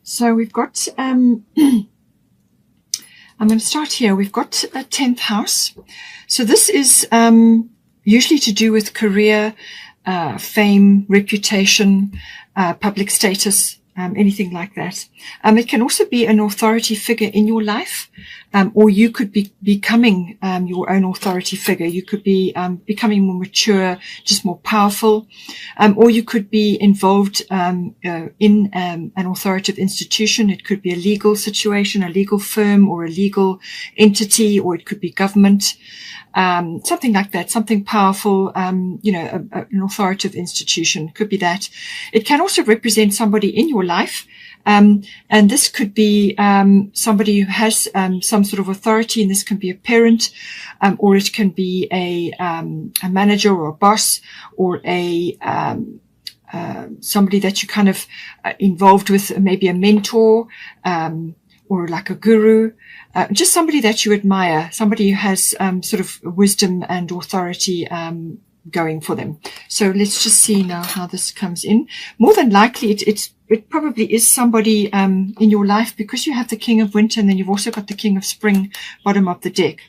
So we've got, I'm going to start here. We've got a 10th house. So this is usually to do with career, fame, reputation, public status, anything like that. It can also be an authority figure in your life, or you could be becoming your own authority figure. You could be becoming more mature, just more powerful, or you could be involved in an authoritative institution. It could be a legal situation, a legal firm, or a legal entity, or it could be government. Something like that, something powerful, an authoritative institution could be that. It can also represent somebody in your life. And this could be, somebody who has, some sort of authority, and this can be a parent, or it can be a manager or a boss, or somebody that you kind of involved with, maybe a mentor, or like a guru. Just somebody that you admire, somebody who has sort of wisdom and authority going for them. So let's just see now how this comes in. More than likely, it probably is somebody in your life, because you have the King of Winter and then you've also got the King of Spring bottom of the deck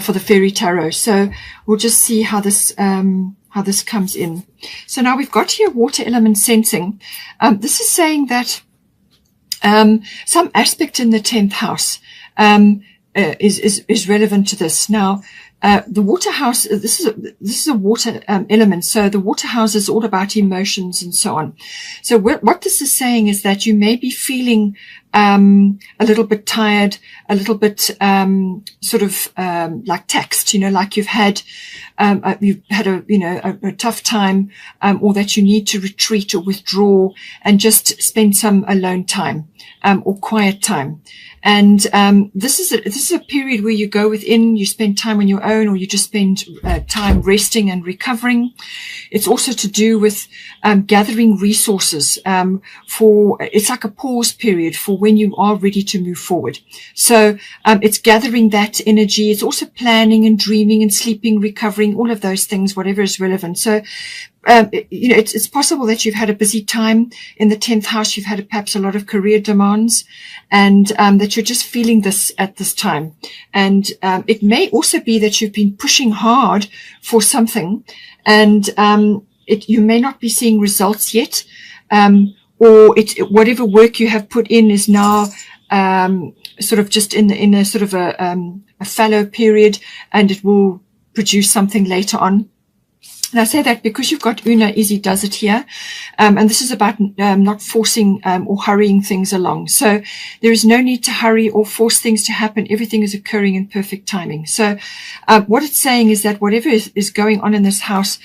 for the Fairy Tarot. So we'll just see how this comes in. So now we've got here water element sensing. This is saying that some aspect in the 10th house is relevant to this. Now, the water house, this is a water element. So the water house is all about emotions and so on. So what this is saying is that you may be feeling a little bit tired, a little bit like taxed, like you've had a tough time, or that you need to retreat or withdraw and just spend some alone time, or quiet time. And this is a period where you go within, you spend time on your own, or you just spend time resting and recovering. It's also to do with gathering resources it's like a pause period for when you are ready to move forward. So it's gathering that energy. It's also planning and dreaming and sleeping, recovering, all of those things, whatever is relevant. So it's possible that you've had a busy time in the 10th house. You've had perhaps a lot of career demands, and that you're just feeling this at this time. And it may also be that you've been pushing hard for something, and you may not be seeing results yet, or whatever work you have put in is now sort of just in a sort of a fallow period, and it will produce something later on. And I say that because you've got Una Easy Does It here. And this is about not forcing or hurrying things along. So there is no need to hurry or force things to happen. Everything is occurring in perfect timing. So what it's saying is that whatever is going on in this house,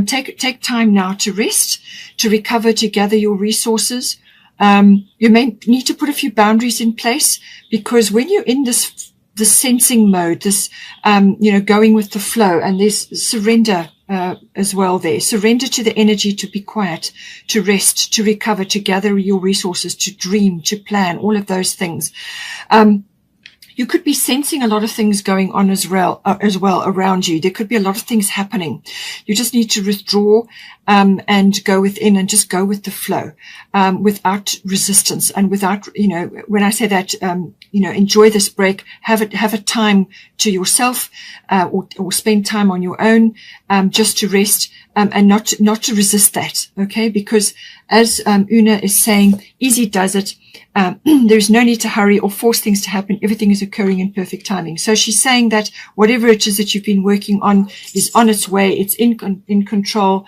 take time now to rest, to recover, to gather your resources. You may need to put a few boundaries in place, because when you're in this sensing mode, this going with the flow, and there's surrender as well there. Surrender to the energy to be quiet, to rest, to recover, to gather your resources, to dream, to plan, all of those things. You could be sensing a lot of things going on as well around you. There could be a lot of things happening. You just need to withdraw and go within and just go with the flow, without resistance and without, when I say that, enjoy this break, have a time to yourself, or spend time on your own, just to rest, and not to resist that. Okay. Because as Una is saying, easy does it. There's no need to hurry or force things to happen. Everything is occurring in perfect timing. So she's saying that whatever it is that you've been working on is on its way. It's in control.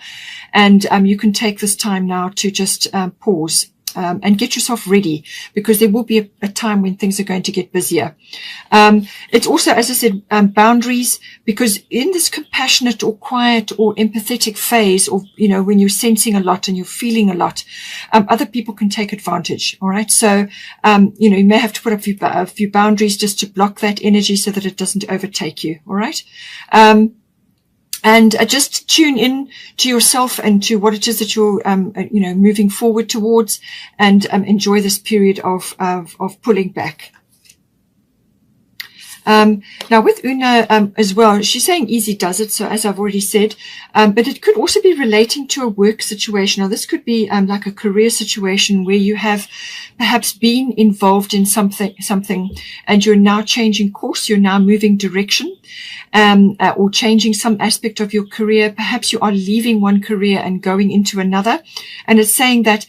And you can take this time now to just pause and get yourself ready, because there will be a time when things are going to get busier. It's also, as I said, boundaries, because in this compassionate or quiet or empathetic phase, or, when you're sensing a lot and you're feeling a lot, other people can take advantage. All right. So, you may have to put up a few boundaries just to block that energy so that it doesn't overtake you. All right. And just tune in to yourself and to what it is that you're, moving forward towards, and enjoy this period of pulling back. Now with Una as well, she's saying easy does it. So as I've already said, but it could also be relating to a work situation. Now this could be like a career situation where you have perhaps been involved in something and you're now changing course, you're now moving direction, or changing some aspect of your career. Perhaps you are leaving one career and going into another. And it's saying that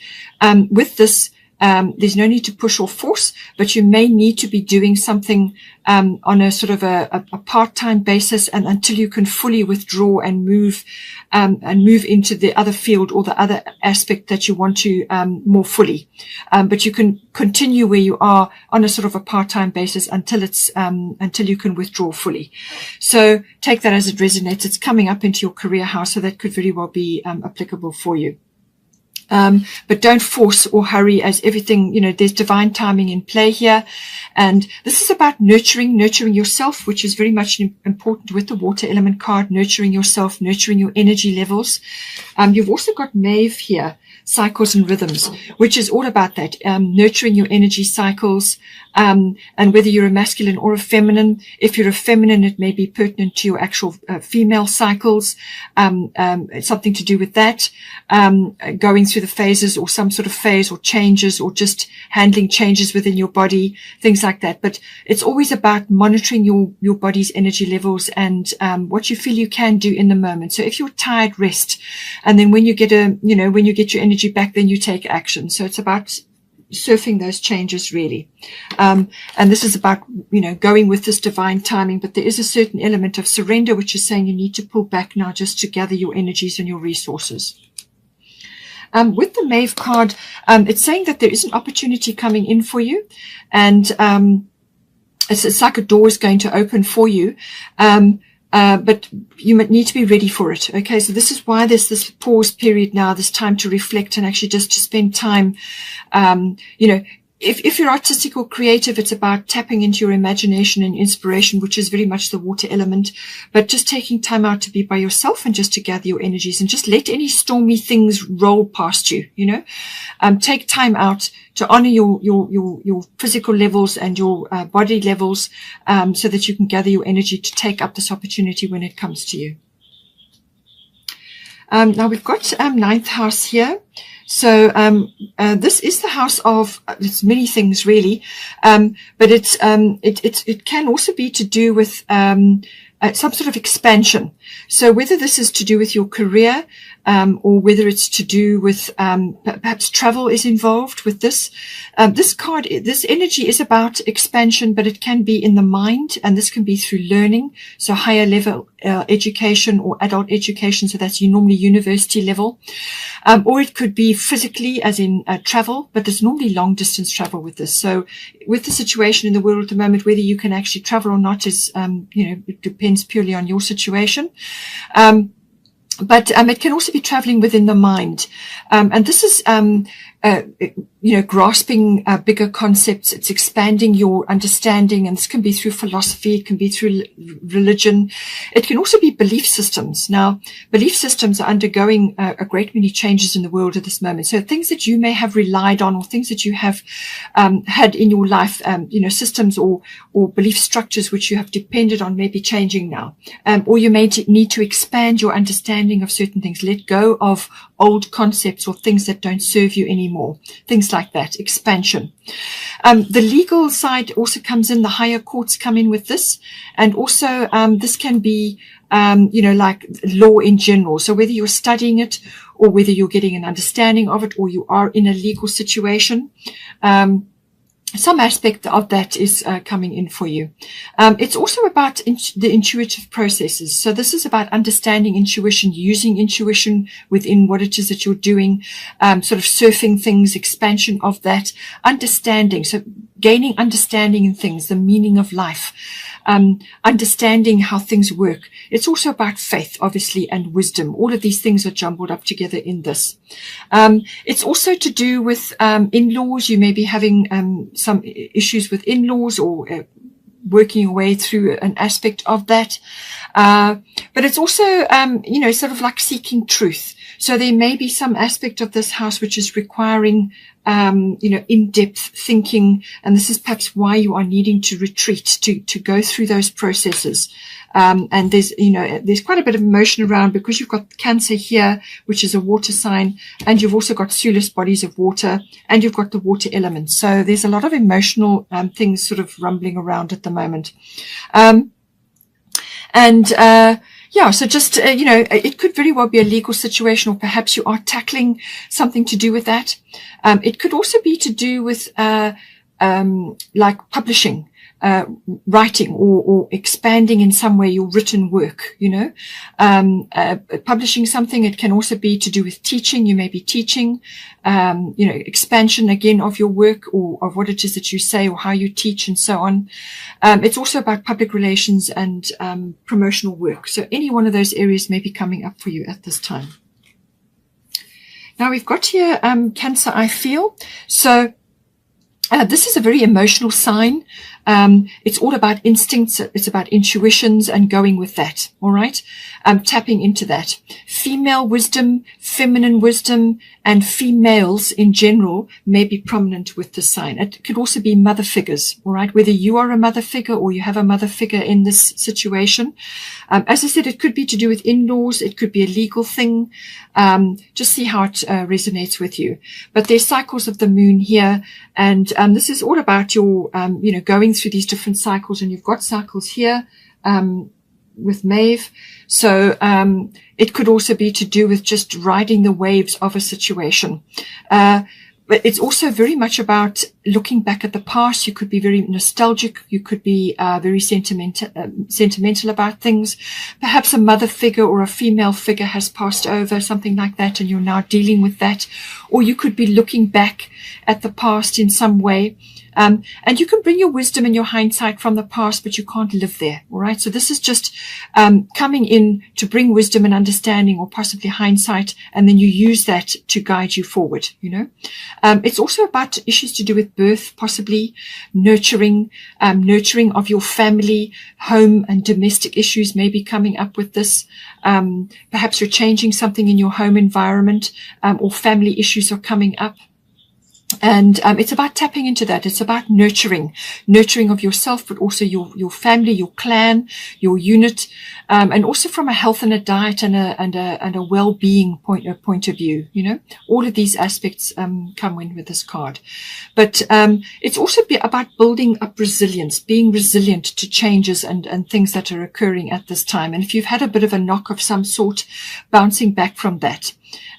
with this, there's no need to push or force, but you may need to be doing something on a sort of a part-time basis, and until you can fully withdraw and move into the other field or the other aspect that you want to more fully. But you can continue where you are on a sort of a part-time basis until you can withdraw fully. So take that as it resonates. It's coming up into your career house, so that could very well be applicable for you. But don't force or hurry, as everything, there's divine timing in play here. And this is about nurturing yourself, which is very much important with the water element card, nurturing yourself, nurturing your energy levels. You've also got Maeve here, cycles and rhythms, which is all about that, nurturing your energy cycles, and whether you're a masculine or a feminine. If you're a feminine, it may be pertinent to your actual female cycles, something to do with that, going through the phases or some sort of phase or changes, or just handling changes within your body, things like that. But it's always about monitoring your body's energy levels and what you feel you can do in the moment. So if you're tired, rest, and then when you get your energy back, then you take action. So it's about surfing those changes, really. And this is about, going with this divine timing, but there is a certain element of surrender, which is saying you need to pull back now just to gather your energies and your resources. With the Maeve card, it's saying that there is an opportunity coming in for you, and it's like a door is going to open for you. But you need to be ready for it. Okay, so this is why there's this pause period now, this time to reflect and actually just to spend time. If you're artistic or creative, it's about tapping into your imagination and inspiration, which is very much the water element, but just taking time out to be by yourself and just to gather your energies and just let any stormy things roll past you, take time out to honor your physical levels and your body levels, so that you can gather your energy to take up this opportunity when it comes to you. Now we've got ninth house here. So this is the house of it's many things, really, but it can also be to do with some sort of expansion. So whether this is to do with your career, or whether it's to do with perhaps travel is involved with this. This card, this energy is about expansion, but it can be in the mind, and this can be through learning, so higher level education or adult education, so that's normally university level, or it could be physically, as in travel, but there's normally long distance travel with this. So with the situation in the world at the moment, whether you can actually travel or not is, it depends purely on your situation. But it can also be traveling within the mind. And this is, grasping bigger concepts. It's expanding your understanding, and this can be through philosophy. It can be through religion. It can also be belief systems. Now, belief systems are undergoing a great many changes in the world at this moment. So things that you may have relied on, or things that you have had in your life, systems or belief structures which you have depended on, may be changing now. Or you may need to expand your understanding of certain things. Let go of old concepts or things that don't serve you anymore. Things like that, expansion. The legal side also comes in. The higher courts come in with this. And also, this can be, like law in general. So whether you're studying it, or whether you're getting an understanding of it, or you are in a legal situation, some aspect of that is coming in for you. It's also about the intuitive processes. So this is about understanding intuition, using intuition within what it is that you're doing, sort of surfing things, expansion of that, understanding. So gaining understanding in things, the meaning of life, understanding how things work. It's also about faith, obviously, and wisdom. All of these things are jumbled up together in this. It's also to do with in-laws. You may be having some issues with in-laws, or working your way through an aspect of that. But it's also, sort of like seeking truth. So there may be some aspect of this house which is requiring in-depth thinking, and this is perhaps why you are needing to retreat, to go through those processes. And there's quite a bit of emotion around, because you've got Cancer here, which is a water sign, and you've also got Taurus, bodies of water, and you've got the water element. So there's a lot of emotional things sort of rumbling around at the moment. So just, it could very well be a legal situation, or perhaps you are tackling something to do with that. It could also be to do with, like publishing, writing, or expanding in some way your written work, publishing something. It can also be to do with teaching. You may be teaching, expansion again of your work, or of what it is that you say, or how you teach, and so on. It's also about public relations and promotional work. So any one of those areas may be coming up for you at this time. Now we've got here Cancer, I feel. So this is a very emotional sign. It's all about instincts. It's about intuitions and going with that. All right. Tapping into that. Female wisdom, feminine wisdom, and females in general may be prominent with this sign. It could also be mother figures. All right. Whether you are a mother figure or you have a mother figure in this situation. As I said, it could be to do with in-laws. It could be a legal thing. Just see how it resonates with you. But there's cycles of the moon here. And this is all about your, going through these different cycles. And you've got cycles here with Maeve. So it could also be to do with just riding the waves of a situation. But it's also very much about looking back at the past. You could be very nostalgic. You could be very sentimental about things. Perhaps a mother figure or a female figure has passed over, something like that, and you're now dealing with that. Or you could be looking back at the past in some way. And you can bring your wisdom and your hindsight from the past, but you can't live there. All right. So this is just coming in to bring wisdom and understanding, or possibly hindsight, and then you use that to guide you forward. It's also about issues to do with birth, possibly nurturing of your family, home, and domestic issues may be coming up with this. Perhaps you're changing something in your home environment, or family issues are coming up. And it's about tapping into that. It's about nurturing of yourself, but also your family, your clan, your unit, and also from a health and a diet and a well-being point of view. All of these aspects come in with this card. But it's also about building up resilience, being resilient to changes and things that are occurring at this time. And if you've had a bit of a knock of some sort, bouncing back from that.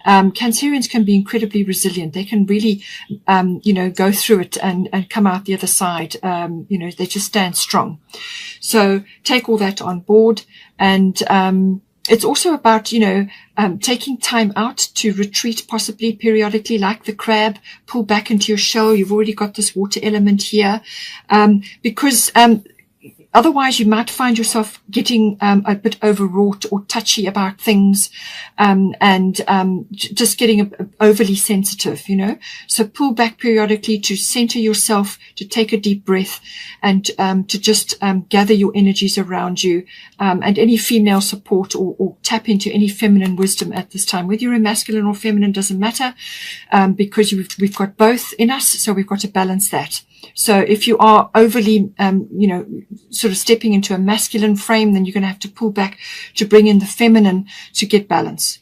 Cancerians can be incredibly resilient. They can really, go through it and come out the other side. They just stand strong. So take all that on board. And it's also about, taking time out to retreat, possibly periodically, like the crab, pull back into your shell. You've already got this water element here, because otherwise, you might find yourself getting a bit overwrought or touchy about things, and just getting overly sensitive, So pull back periodically to center yourself, to take a deep breath, and to just gather your energies around you, and any female support, or tap into any feminine wisdom at this time. Whether you're a masculine or feminine doesn't matter, because we've got both in us, so we've got to balance that. So if you are overly, sort of stepping into a masculine frame, then you're going to have to pull back to bring in the feminine to get balance,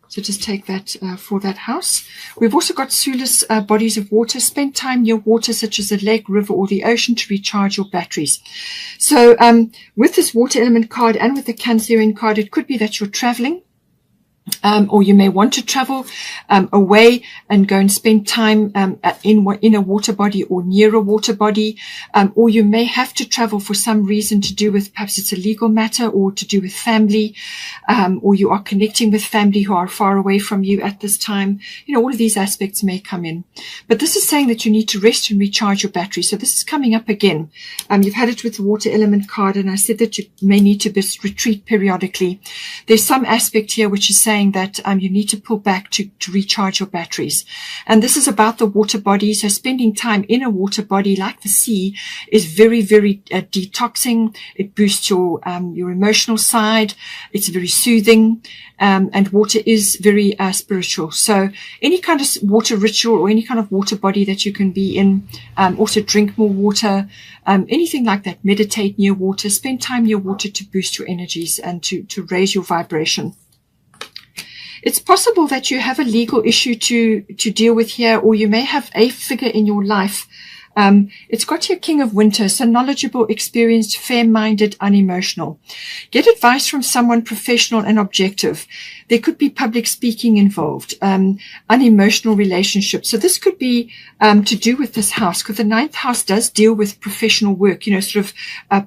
So just take that for that house. We've also got Taurus, bodies of water. Spend time near water, such as a lake, river, or the ocean, to recharge your batteries. So with this water element card and with the Cancerian card, it could be that you're traveling. Or you may want to travel away and go and spend time in a water body or near a water body, or you may have to travel for some reason to do with, perhaps it's a legal matter, or to do with family, or you are connecting with family who are far away from you at this time. All of these aspects may come in, but this is saying that you need to rest and recharge your battery. So this is coming up again. You've had it with the water element card, and I said that you may need to retreat periodically. There's some aspect here which is saying that you need to pull back to recharge your batteries. And this is about the water body. So spending time in a water body like the sea is very, very detoxing. It boosts your emotional side. It's very soothing. And water is very spiritual. So any kind of water ritual or any kind of water body that you can be in, also drink more water, anything like that, meditate near water, spend time near water to boost your energies and to raise your vibration. It's possible that you have a legal issue to deal with here, or you may have a figure in your life. It's got here King of Winter, so knowledgeable, experienced, fair-minded, unemotional. Get advice from someone professional and objective. There could be public speaking involved, unemotional relationships. So this could be to do with this house, because the 9th house does deal with professional work, sort of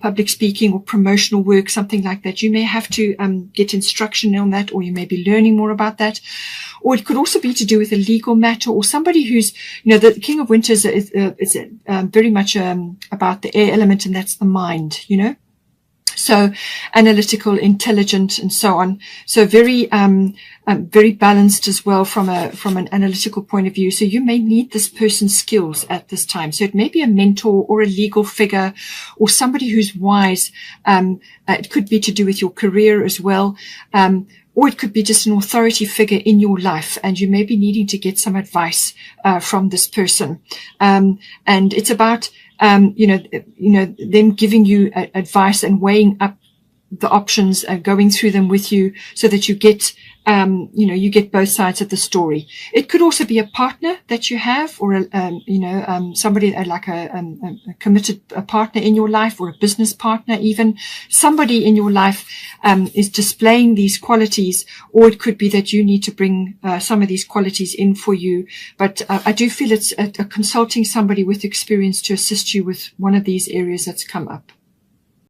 public speaking or promotional work, something like that. You may have to get instruction on that, or you may be learning more about that. Or it could also be to do with a legal matter, or somebody who's, the King of Winter is very much about the air element, and that's the mind, So analytical, intelligent, and so on. So very balanced as well from an analytical point of view. So you may need this person's skills at this time. So it may be a mentor or a legal figure or somebody who's wise. It could be to do with your career as well. Or it could be just an authority figure in your life, and you may be needing to get some advice from this person. And it's about them giving you advice and weighing up the options, going through them with you, so that you get you get both sides of the story. It could also be a partner that you have, or somebody like a committed partner in your life, or a business partner even. Somebody in your life is displaying these qualities, or it could be that you need to bring some of these qualities in for you. But I do feel it's consulting somebody with experience to assist you with one of these areas that's come up.